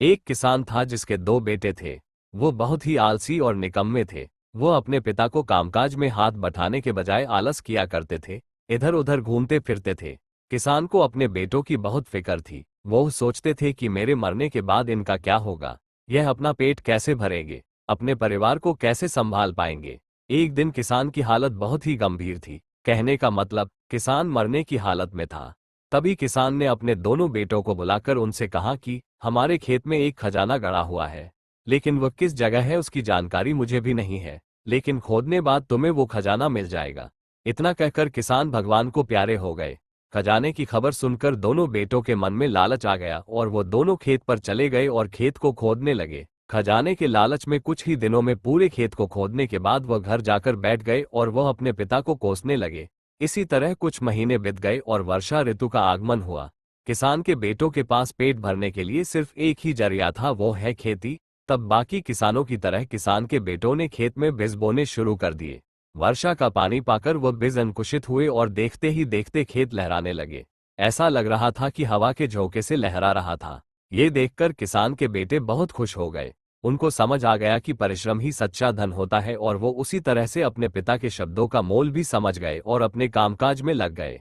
एक किसान था जिसके दो बेटे थे। वो बहुत ही आलसी और निकम्मे थे। वो अपने पिता को कामकाज में हाथ बटाने के बजाय आलस किया करते थे, इधर उधर घूमते फिरते थे। किसान को अपने बेटों की बहुत फिक्र थी। वो सोचते थे कि मेरे मरने के बाद इनका क्या होगा, यह अपना पेट कैसे भरेंगे, अपने परिवार को कैसे संभाल पाएंगे। एक दिन किसान की हालत बहुत ही गंभीर थी। कहने का मतलब, किसान मरने की हालत में था। तभी किसान ने अपने दोनों बेटों को बुलाकर उनसे कहा कि हमारे खेत में एक खजाना गड़ा हुआ है, लेकिन वह किस जगह है उसकी जानकारी मुझे भी नहीं है, लेकिन खोदने बाद तुम्हें वो खजाना मिल जाएगा। इतना कहकर किसान भगवान को प्यारे हो गए। खजाने की खबर सुनकर दोनों बेटों के मन में लालच आ गया और वो दोनों खेत पर चले गए और खेत को खोदने लगे। खजाने के लालच में कुछ ही दिनों में पूरे खेत को खोदने के बाद वह घर जाकर बैठ गए और वह अपने पिता को कोसने लगे। इसी तरह कुछ महीने बीत गए और वर्षा ऋतु का आगमन हुआ। किसान के बेटों के पास पेट भरने के लिए सिर्फ एक ही जरिया था, वो है खेती। तब बाकी किसानों की तरह किसान के बेटों ने खेत में बीज बोने शुरू कर दिए। वर्षा का पानी पाकर वह बीज अंकुशित हुए और देखते ही देखते खेत लहराने लगे। ऐसा लग रहा था कि हवा के झोंके से लहरा रहा था। ये देखकर किसान के बेटे बहुत खुश हो गए। उनको समझ आ गया कि परिश्रम ही सच्चा धन होता है और वो उसी तरह से अपने पिता के शब्दों का मोल भी समझ गए और अपने कामकाज में लग गए।